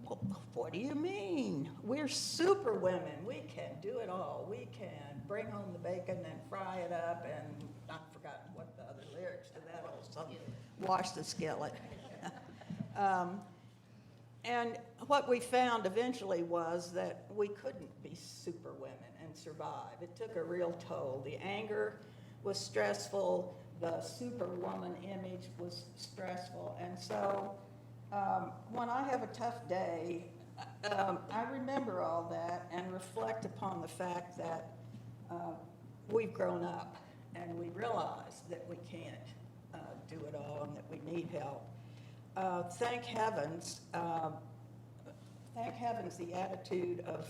well, what do you mean? We're super women. We can do it all. We can bring home the bacon and fry it up, and I've forgotten what the other lyrics to that old song, wash the skillet. And what we found eventually was that we couldn't be super women and survive. It took a real toll. The anger was stressful. The superwoman image was stressful. And so when I have a tough day, I remember all that and reflect upon the fact that we've grown up and we realize that we can't do it all and that we need help. Thank heavens, the attitude of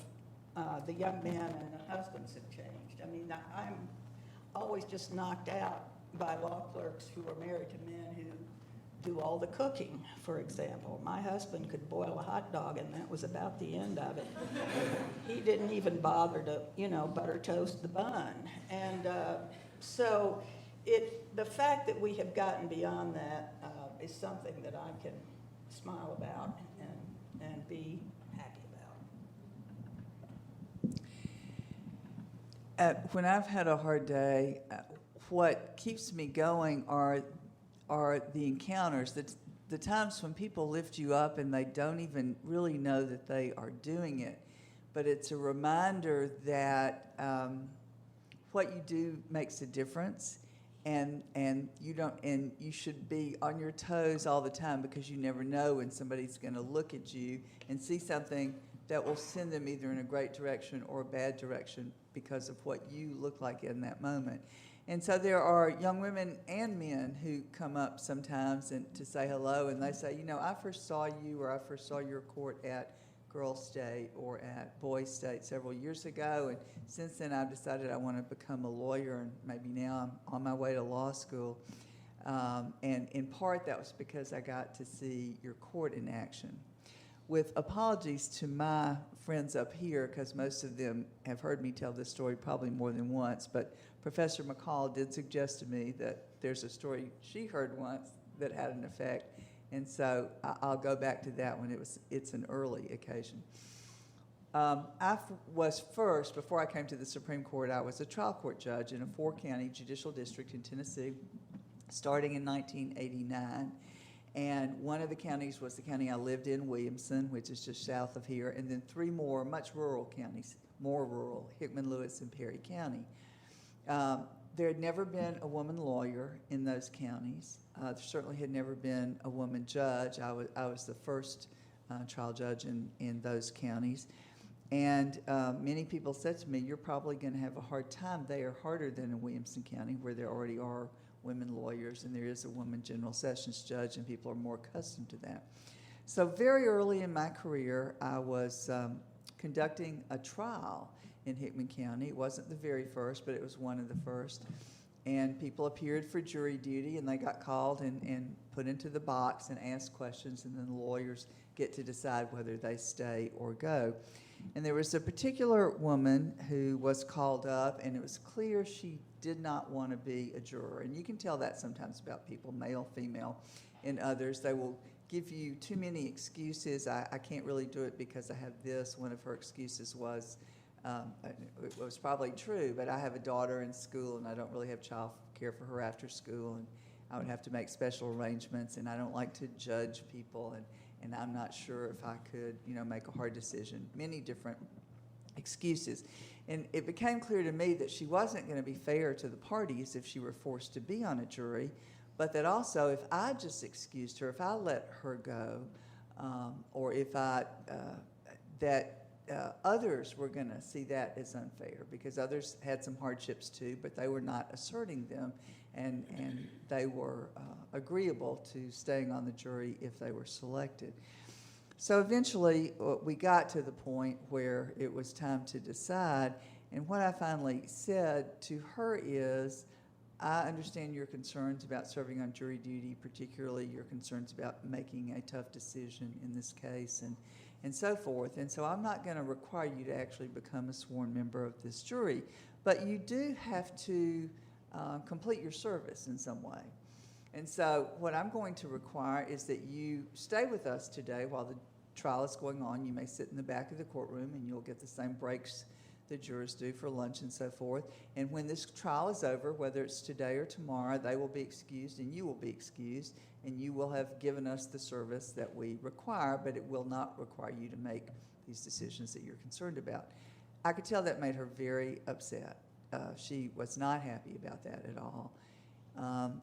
the young men and the husbands have changed. I mean, I'm always just knocked out by law clerks who are married to men who do all the cooking, for example. My husband could boil a hot dog, and that was about the end of it. He didn't even bother to, butter toast the bun. And so the fact that we have gotten beyond that is something that I can smile about and be happy about. When I've had a hard day, what keeps me going are the encounters, the times when people lift you up and they don't even really know that they are doing it. But it's a reminder that what you do makes a difference, and you should be on your toes all the time, because you never know when somebody's going to look at you and see something that will send them either in a great direction or a bad direction because of what you look like in that moment. And so there are young women and men who come up sometimes and to say hello, and they say, I first saw you, or I first saw your court at Girls State or at Boys State several years ago, and since then I've decided I want to become a lawyer, and maybe now I'm on my way to law school. And in part that was because I got to see your court in action. With apologies to my friends up here, because most of them have heard me tell this story probably more than once, but Professor McCall did suggest to me that there's a story she heard once that had an effect, and so I'll go back to that one. It's an early occasion. I was first, before I came to the Supreme Court, I was a trial court judge in a 4-county judicial district in Tennessee, starting in 1989. And one of the counties was the county I lived in, Williamson, which is just south of here, and then 3 more much rural counties, more rural, Hickman, Lewis, and Perry County. There had never been a woman lawyer in those counties. There certainly had never been a woman judge. I was the first trial judge in those counties. And many people said to me, you're probably going to have a hard time. They are harder than in Williamson County, where there already are women lawyers and there is a woman general sessions judge, and people are more accustomed to that. So very early in my career, I was conducting a trial in Hickman County. It wasn't the very first, but it was one of the first. And people appeared for jury duty, and they got called and put into the box and asked questions, and then the lawyers get to decide whether they stay or go. And there was a particular woman who was called up, and it was clear she did not want to be a juror. And you can tell that sometimes about people, male, female, and others. They will give you too many excuses. I can't really do it because I have this. One of her excuses was, it was probably true, but I have a daughter in school, and I don't really have child care for her after school, and I would have to make special arrangements, and I don't like to judge people, and I'm not sure if I could, make a hard decision. Many different excuses. And it became clear to me that she wasn't going to be fair to the parties if she were forced to be on a jury, but that also if I just excused her, if I let her go, or if others were going to see that as unfair, because others had some hardships too, but they were not asserting them, and they were agreeable to staying on the jury if they were selected. So eventually we got to the point where it was time to decide, and what I finally said to her is, I understand your concerns about serving on jury duty, particularly your concerns about making a tough decision in this case, and so forth. And so I'm not going to require you to actually become a sworn member of this jury, but you do have to complete your service in some way. And so what I'm going to require is that you stay with us today while the trial is going on. You may sit in the back of the courtroom, and you'll get the same breaks the jurors do for lunch and so forth. And when this trial is over, whether it's today or tomorrow, they will be excused and you will be excused, and you will have given us the service that we require, but it will not require you to make these decisions that you're concerned about. I could tell that made her very upset. She was not happy about that at all.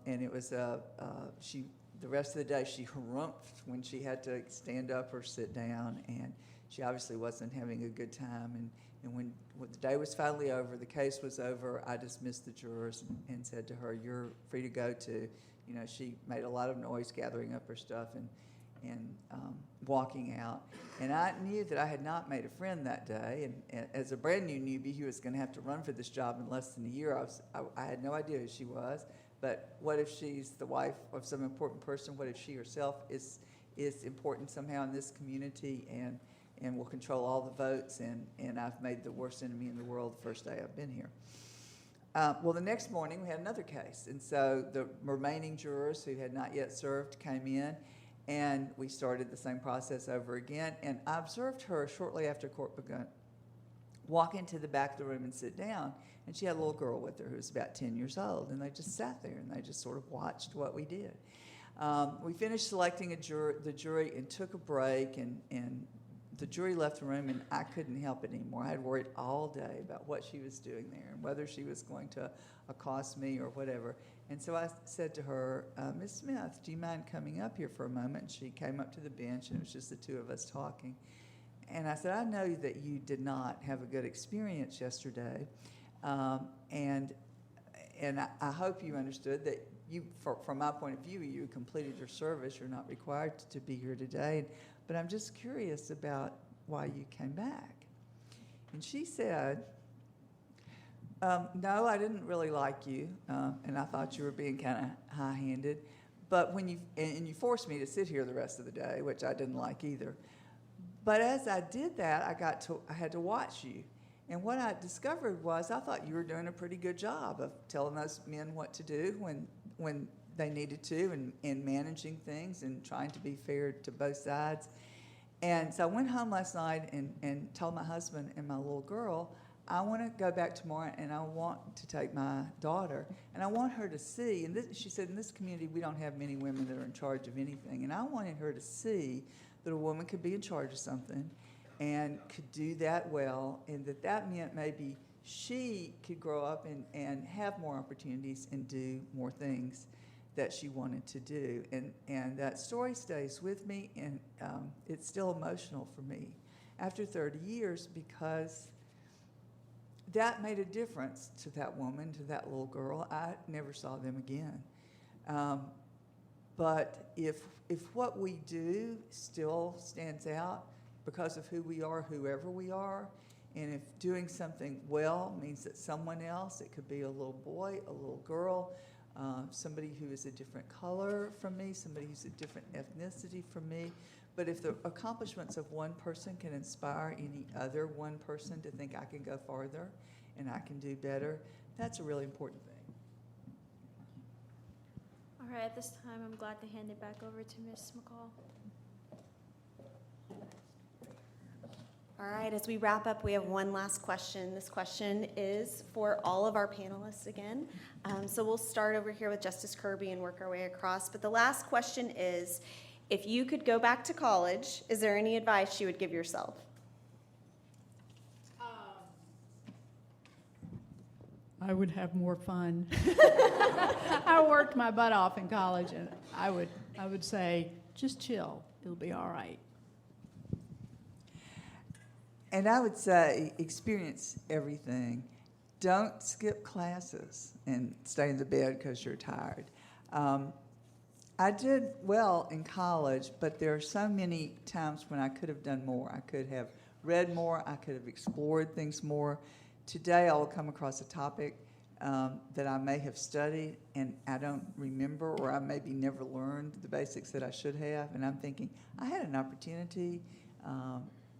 And it was, the rest of the day she harumphed when she had to stand up or sit down, and she obviously wasn't having a good time. And when the day was finally over, the case was over, I dismissed the jurors and said to her, you're free to go to. She made a lot of noise gathering up her stuff and walking out. And I knew that I had not made a friend that day. And as a brand new newbie who was going to have to run for this job in less than a year, I had no idea who she was. But what if she's the wife of some important person? What if she herself is important somehow in this community and will control all the votes, and I've made the worst enemy in the world the first day I've been here. Well, the next morning we had another case, and so the remaining jurors who had not yet served came in, and we started the same process over again, and I observed her shortly after court begun walk into the back of the room and sit down, and she had a little girl with her who was about 10 years old, and they just sat there and they just sort of watched what we did. We finished selecting the jury and took a break, and the jury left the room, and I couldn't help it anymore. I had worried all day about what she was doing there and whether she was going to accost me or whatever. And so I said to her, Ms. Smith, do you mind coming up here for a moment? And she came up to the bench, and it was just the two of us talking. And I said, I know that you did not have a good experience yesterday, and I hope you understood that from my point of view, you completed your service. You're not required to be here today. But I'm just curious about why you came back. And she said, no, I didn't really like you, and I thought you were being kind of high-handed. But when you forced me to sit here the rest of the day, which I didn't like either. But as I did that, I had to watch you. And what I discovered was I thought you were doing a pretty good job of telling those men what to do when they needed to, and managing things and trying to be fair to both sides. And so I went home last night and told my husband and my little girl, I want to go back tomorrow, and I want to take my daughter, and I want her to see, and she said, in this community we don't have many women that are in charge of anything, and I wanted her to see that a woman could be in charge of something and could do that well, and that meant maybe she could grow up and have more opportunities and do more things. that she wanted to do. And that story stays with me, and it's still emotional for me after 30 years, because that made a difference to that woman, to that little girl. I never saw them again. But if what we do still stands out because of who we are, whoever we are, and if doing something well means that someone else, it could be a little boy, a little girl, somebody who is a different color from me, somebody who's a different ethnicity from me, but if the accomplishments of one person can inspire any other one person to think I can go farther and I can do better, that's a really important thing. All right, at this time, I'm glad to hand it back over to Ms. McCall. All right, as we wrap up, we have one last question. This question is for all of our panelists again. So we'll start over here with Justice Kirby and work our way across. But the last question is, if you could go back to college, is there any advice you would give yourself? I would have more fun. I worked my butt off in college, and I would say, just chill. It'll be all right. And I would say experience everything. Don't skip classes and stay in the bed because you're tired. I did well in college, but there are so many times when I could have done more. I could have read more. I could have explored things more. Today I will come across a topic that I may have studied and I don't remember, or I maybe never learned the basics that I should have. And I'm thinking, I had an opportunity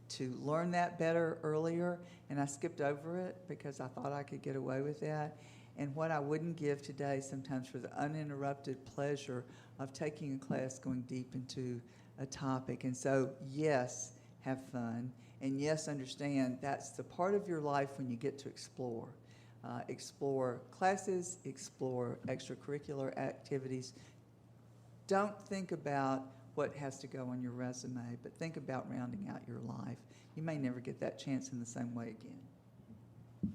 to learn that better earlier, and I skipped over it because I thought I could get away with that. And what I wouldn't give today sometimes for the uninterrupted pleasure of taking a class, going deep into a topic. And so, yes, have fun. And yes, understand that's the part of your life when you get to explore. Explore classes, explore extracurricular activities. Don't think about what has to go on your resume, but think about rounding out your life. You may never get that chance in the same way again.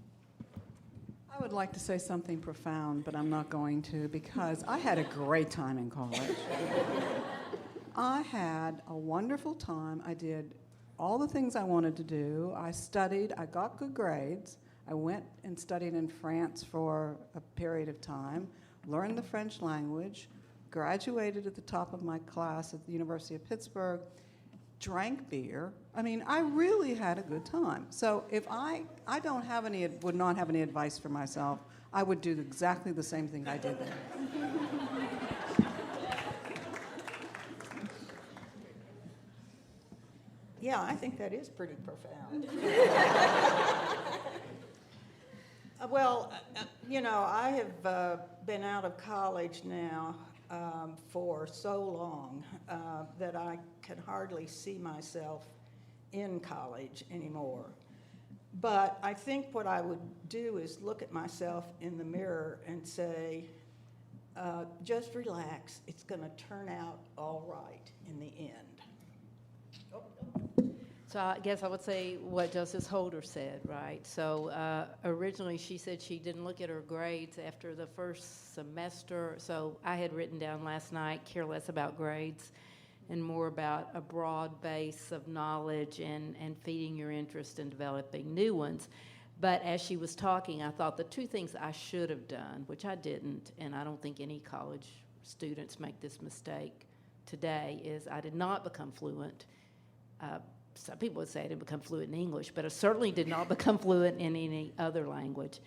I would like to say something profound, but I'm not going to, because I had a great time in college. I had a wonderful time. I did all the things I wanted to do. I studied. I got good grades. I went and studied in France for a period of time, learned the French language, graduated at the top of my class at the University of Pittsburgh, drank beer. I mean, I really had a good time. So if I would not have any advice for myself, I would do exactly the same thing I did there. Yeah, I think that is pretty profound. Well, I have been out of college now for so long that I can hardly see myself in college anymore. But I think what I would do is look at myself in the mirror and say, just relax, it's going to turn out all right in the end. So I guess I would say what Justice Holder said, right? So originally she said she didn't look at her grades after the first semester. So I had written down last night, care less about grades and more about a broad base of knowledge and feeding your interest and developing new ones. But as she was talking, I thought the two things I should have done, which I didn't, and I don't think any college students make this mistake today, is I did not become fluent. Some people would say I didn't become fluent in English, but I certainly did not become fluent in any other language.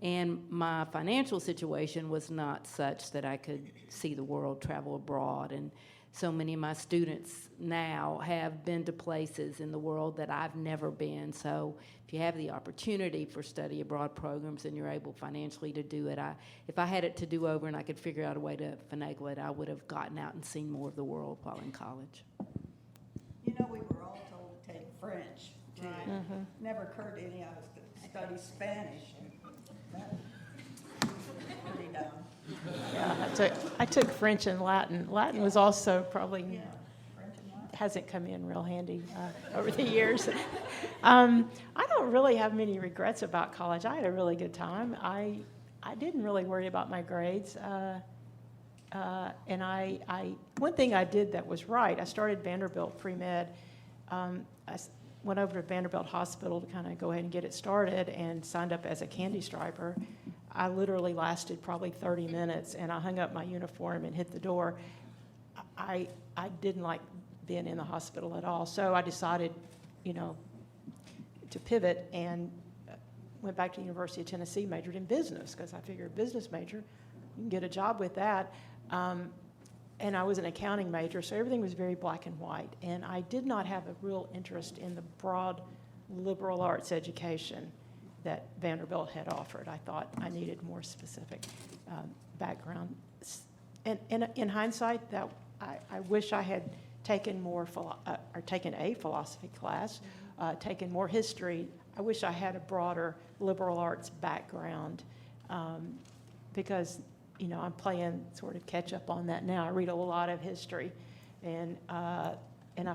And my financial situation was not such that I could see the world, travel abroad. And so many of my students now have been to places in the world that I've never been. So if you have the opportunity for study abroad programs and you're able financially to do it, if I had it to do over and I could figure out a way to finagle it, I would have gotten out and seen more of the world while in college. We were all told to take French. Right. Mm-hmm. Never occurred to any of us to study Spanish. That's pretty dumb. Yeah, I took French and Latin. Latin was also probably hasn't come in real handy over the years. I don't really have many regrets about college. I had a really good time. I didn't really worry about my grades. And one thing I did that was right, I started Vanderbilt pre-med. Went over to Vanderbilt Hospital to kind of go ahead and get it started and signed up as a candy striper. I literally lasted probably 30 minutes, and I hung up my uniform and hit the door. I didn't like being in the hospital at all, so I decided, to pivot and went back to the University of Tennessee, majored in business, because I figured business major, you can get a job with that. And I was an accounting major, so everything was very black and white. And I did not have a real interest in the broad liberal arts education that Vanderbilt had offered. I thought I needed more specific background. And in hindsight, that I wish I had taken taken a philosophy class, taken more history. I wish I had a broader liberal arts background because I'm playing sort of catch up on that now. I read a lot of history, and I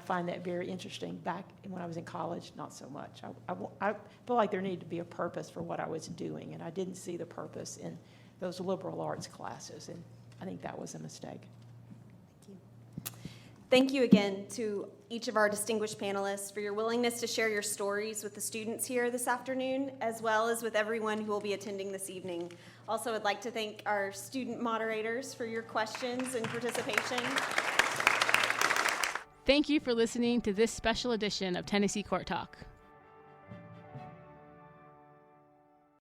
find that very interesting. Back when I was in college, not so much. I feel like there needed to be a purpose for what I was doing, and I didn't see the purpose in those liberal arts classes, and I think that was a mistake. Thank you again to each of our distinguished panelists for your willingness to share your stories with the students here this afternoon, as well as with everyone who will be attending this evening. Also, I'd like to thank our student moderators for your questions and participation. Thank you for listening to this special edition of Tennessee Court Talk.